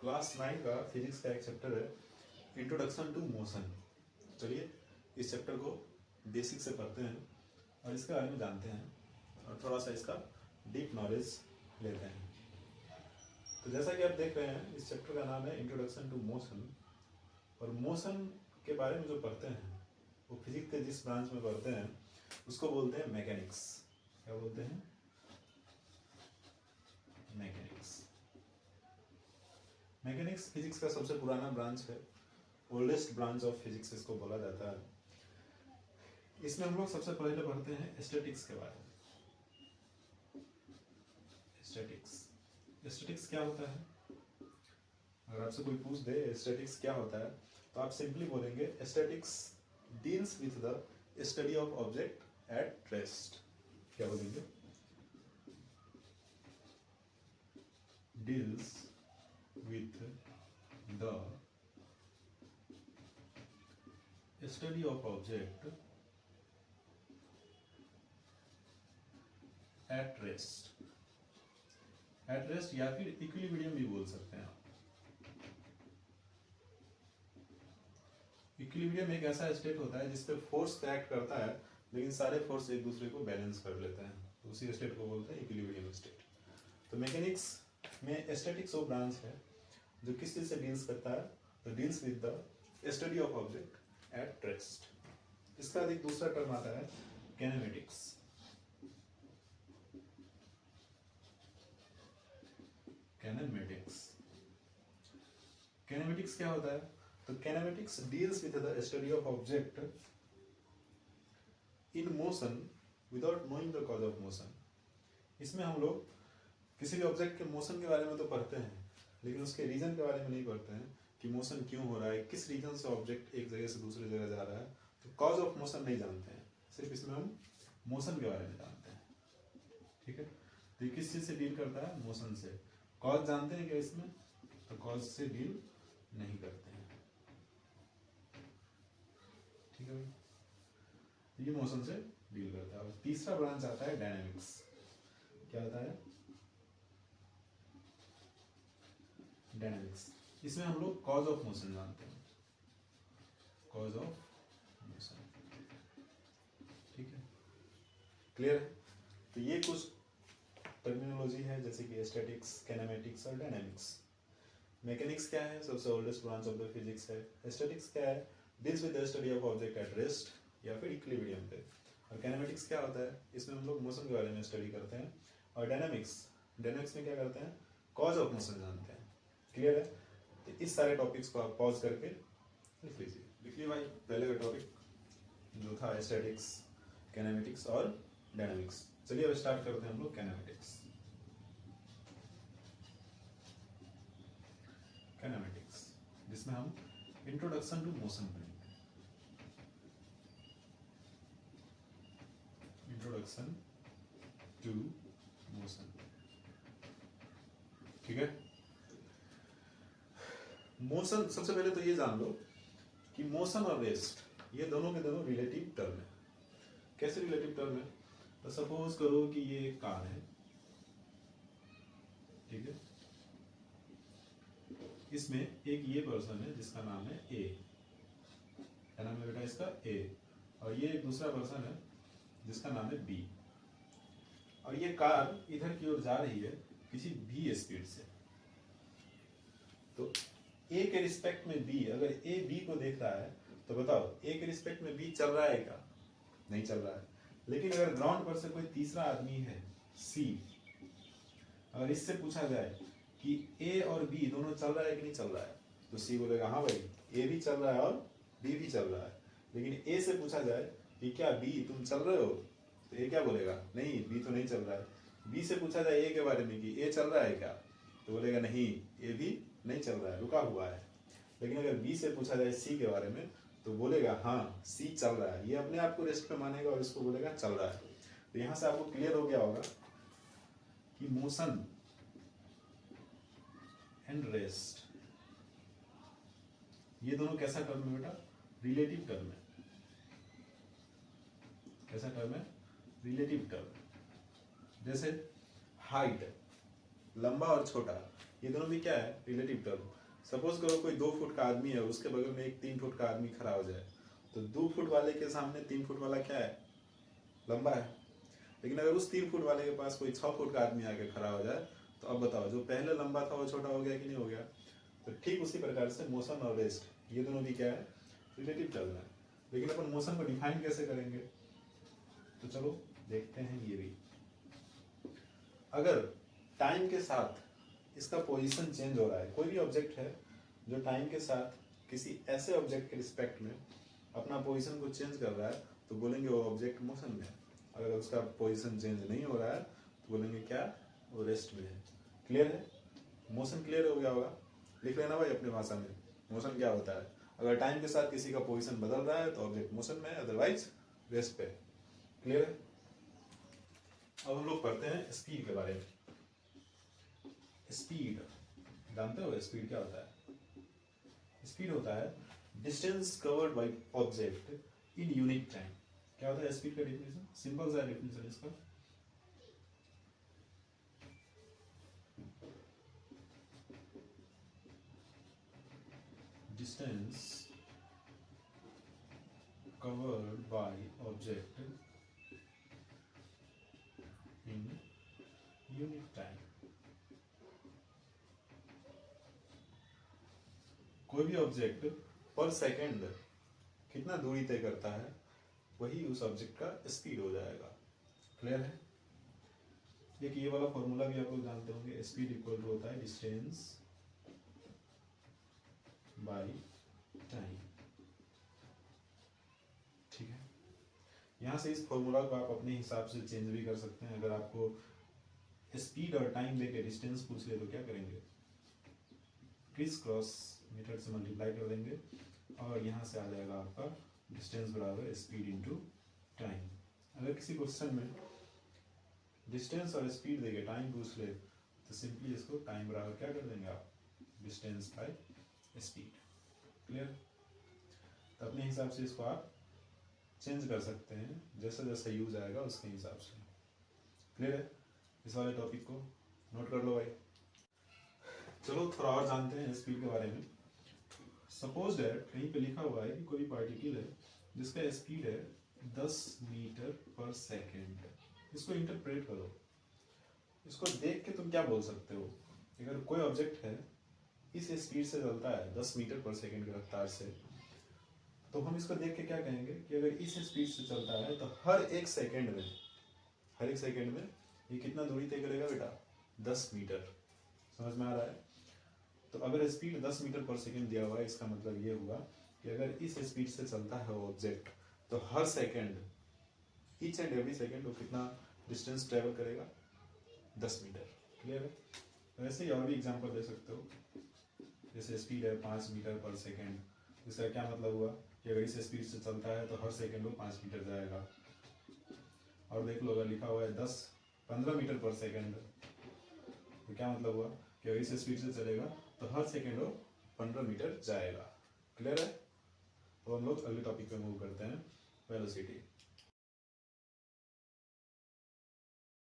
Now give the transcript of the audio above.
Class 9 का physics का एक चैप्टर है इंट्रोडक्शन टू मोशन। चलिए इस चैप्टर को बेसिक से पढ़ते हैं और इसके बारे में जानते हैं और थोड़ा सा इसका डीप नॉलेज लेते हैं। तो जैसा कि आप देख रहे हैं इस चैप्टर का नाम है इंट्रोडक्शन टू मोशन। और मोशन के बारे में जो पढ़ते हैं वो फिजिक्स के जिस ब्रांच में पढ़ते हैं उसको बोलते हैं मैकेनिक्स। क्या बोलते हैं? मैकेनिक्स। मैकेनिक्स फिजिक्स का सबसे पुराना ब्रांच है, ओल्डेस्ट ब्रांच ऑफ फिजिक्स इसको बोला जाता है। इसमें हम लोग सबसे पहले पढ़ते हैं स्टैटिक्स के बारे में। स्टैटिक्स क्या होता है? अगर आपसे कोई पूछ दे स्टैटिक्स क्या होता है तो आप सिंपली बोलेंगे statics deals with the study of object at rest. क्या बोलेंगे? Deals with the study of object at rest या फिर इक्विलिब्रियम भी बोल सकते हैं आप। इक्विलिब्रियम एक ऐसा स्टेट होता है जिसपे फोर्स एक्ट करता है लेकिन सारे फोर्स एक दूसरे को बैलेंस कर लेते हैं, तो उसी स्टेट को बोलते हैं इक्विलिब्रियम स्टेट। तो मैकेनिक्स में स्टैटिक्स वो ब्रांच है जो किस चीज से डील्स करता है, तो deals with the study of object at rest. इसका एक दूसरा टर्म आता है कैनेमेटिक्स। कैनेमेटिक्स क्या होता है? तो kinematics deals with the study of object in motion without knowing the cause of motion. इसमें हम लोग किसी भी ऑब्जेक्ट के मोशन के बारे में तो पढ़ते हैं लेकिन उसके रीजन के बारे में नहीं पढ़ते हैं कि मोशन क्यों हो रहा है, किस रीजन से ऑब्जेक्ट एक जगह से दूसरी जगह जा रहा है। तो कॉज ऑफ मोशन नहीं जानते हैं, सिर्फ इसमें हम मोशन के बारे में जानते हैं। ठीक है, तो ये किस चीज से डील करता है? मोशन से। कॉज जानते हैं क्या इसमें? तो कॉज से डील नहीं करते हैं। ठीक है भाई, ये मोशन से डील करता है। और तीसरा ब्रांच आता है डायनेमिक्स। क्या आता है? डायनेमिक्स। इसमें हम लोग कॉज ऑफ मोशन जानते हैं, कॉज ऑफ मोशन। ठीक है, क्लियर है? तो ये कुछ टर्मिनोलॉजी है जैसे कि स्टैटिक्स, कैनेमेटिक्स और डायनेमिक्स। मैकेनिक्स क्या है? सबसे oldest branch of the physics है। स्टैटिक्स क्या है? Deals with the study of object at rest या फिर इक्विलिब्रियम पे। और कैनेमेटिक्स क्या होता है? इसमें हम लोग मोशन के बारे में स्टडी करते हैं। और डायनेमिक्स में क्या करते हैं? कॉज ऑफ मोशन जानते हैं। क्लियर है? तो इस सारे टॉपिक्स को आप पॉज करके लिख लीजिए। लिखिए भाई, पहले का टॉपिक जो था स्टैटिक्स, कैनेमेटिक्स और डायनेमिक्स। चलिए अब स्टार्ट करते हैं हम लोग कैनेमेटिक्स। जिसमें हम इंट्रोडक्शन टू मोशन पढ़ेंगे। Introduction to motion. ठीक है, मोशन सबसे पहले तो ये जान लो कि मोशन और रेस्ट ये दोनों के दोनों रिलेटिव टर्म है। कैसे रिलेटिव टर्म है? तो सपोज करो कि ये एक कार है, ठीक है, इसमें एक ये पर्सन है जिसका नाम है ए। क्या नाम है बेटा इसका? ए। और ये एक दूसरा पर्सन है जिसका नाम है बी। और ये कार इधर की ओर जा रही है किसी बी स्पीड से। तो ए के रिस्पेक्ट में बी, अगर ए बी को देख रहा है तो बताओ ए के रिस्पेक्ट में बी चल रहा है क्या? नहीं चल रहा है। लेकिन अगर ग्राउंड पर से कोई तीसरा आदमी है सी, अगर इससे पूछा जाए कि ए और बी दोनों चल रहा है कि नहीं चल रहा है, तो सी बोलेगा हाँ भाई ए भी चल रहा है और बी भी चल रहा है। लेकिन ए से पूछा जाए कि क्या बी तुम चल रहे हो, तो ए क्या बोलेगा? नहीं, बी तो नहीं चल रहा है। बी से पूछा जाए ए के बारे में कि ए चल रहा है क्या, तो बोलेगा नहीं, ए भी नहीं चल रहा है, रुका हुआ है। लेकिन अगर बी से पूछा जाए सी के बारे में तो बोलेगा हाँ सी चल रहा है। ये अपने आप को रेस्ट पे मानेगा और इसको बोलेगा चल रहा है। तो यहां से आपको क्लियर हो गया होगा कि मोशन एंड रेस्ट ये दोनों कैसा टर्म है बेटा? रिलेटिव टर्म है। कैसा टर्म है? Relative term. जैसे हाइट, लंबा और छोटा, ये दोनों भी क्या है, रिलेटिव टर्म। सपोज करो कोई 2 फुट का आदमी है, उसके बगल में एक 3 फुट का आदमी खड़ा हो जाए, तो 2 फुट वाले के सामने 3 फुट वाला क्या है, लंबा है। लेकिन अगर उस 3 फुट वाले के पास कोई 6 फुट का आदमी आके खड़ा हो जाए, तो अब बताओ जो पहले लंबा था वो छोटा हो गया कि नहीं हो गया। तो ठीक उसी प्रकार से मोशन और रेस्ट, ये दोनों भी क्या है, रिलेटिव टर्म है। लेकिन अपन मोशन को डिफाइन कैसे करेंगे, तो चलो देखते हैं। ये भी अगर टाइम के साथ इसका पोजीशन चेंज हो रहा है, कोई भी ऑब्जेक्ट है जो टाइम के साथ किसी ऐसे ऑब्जेक्ट के रिस्पेक्ट में अपना पोजीशन को चेंज कर रहा है, तो बोलेंगे वो ऑब्जेक्ट मोशन में है। अगर उसका पोजीशन चेंज नहीं हो रहा है तो बोलेंगे क्या, वो रेस्ट में है। क्लियर है, मोशन क्लियर हो गया होगा। लिख लेना भाई अपनी भाषा में, मोशन क्या होता है। अगर टाइम के साथ किसी का पोजीशन बदल रहा है तो ऑब्जेक्ट मोशन में है, अदरवाइज रेस्ट पे। क्लियर है। अब हम लोग पढ़ते हैं स्पीड के बारे में। स्पीड जानते हो, स्पीड क्या होता है। स्पीड होता है distance covered by object in unit time. क्या होता है स्पीड का डेफिनेशन, सिंपल सा डेफिनेशन इसका। Distance covered by object in unit time। कोई भी ऑब्जेक्ट पर सेकंड कितना दूरी तय करता है, वही उस ऑब्जेक्ट का स्पीड हो जाएगा। क्लियर है। देखिए ये वाला फॉर्मूला भी आप लोग जानते होंगे, स्पीड इक्वल टू होता है डिस्टेंस बाय टाइम। ठीक है, यहाँ से इस फॉर्मूला को आप अपने हिसाब से चेंज भी कर सकते हैं। अगर आपको स्पीड और टाइम देके डिस्टेंस पूछ ले तो क्या करेंगे, क्रिस क्रॉस मेथड से मल्टीप्लाई कर देंगे और यहाँ से आ जाएगा आपका डिस्टेंस बराबर स्पीड इनटू टाइम। अगर किसी क्वेश्चन में डिस्टेंस और स्पीड देके टाइम पूछ ले तो सिंपली इसको टाइम बराबर क्या कर देंगे आप, डिस्टेंस बाय स्पीड। क्लियर। तो अपने हिसाब से इसको आप चेंज कर सकते हैं, जैसा जैसा यूज आएगा उसके हिसाब से। क्लियर है। इस वाले टॉपिक को नोट कर लो भाई। चलो थोड़ा और जानते हैं स्पीड के बारे में। सपोज दैट कहीं पे लिखा हुआ है कि कोई पार्टिकल है जिसका स्पीड है 10 मीटर पर सेकेंड। इसको इंटरप्रेट करो, इसको देख के तुम क्या बोल सकते हो। अगर कोई ऑब्जेक्ट है इस स्पीड से चलता है 10 मीटर पर सेकेंड की रफ्तार से, तो हम इसको देख के क्या कहेंगे कि अगर इस स्पीड से चलता है तो हर एक सेकेंड में ये कितना दूरी तय करेगा बेटा, 10 मीटर। समझ में आ रहा है। तो अगर स्पीड 10 मीटर पर सेकेंड दिया हुआ है, इसका मतलब ये हुआ कि अगर इस स्पीड से चलता है वो ऑब्जेक्ट, तो हर second, each and every second वो कितना डिस्टेंस ट्रेवल करेगा, 10 मीटर। क्लियर है। वैसे ही और भी एग्जांपल दे सकते हो, जैसे स्पीड है 5 मीटर पर सेकेंड। इसका क्या मतलब हुआ कि अगर इस स्पीड से चलता है तो हर सेकेंड वो 5 मीटर जाएगा। और देख लो अगर लिखा हुआ है 15 मीटर पर सेकेंड, तो क्या मतलब हुआ कि अगर इस स्पीड से चलेगा तो हर सेकेंड वो 15 मीटर जाएगा। क्लियर है। तो हम लोग अगले टॉपिक पे मूव करते हैं, वेलोसिटी।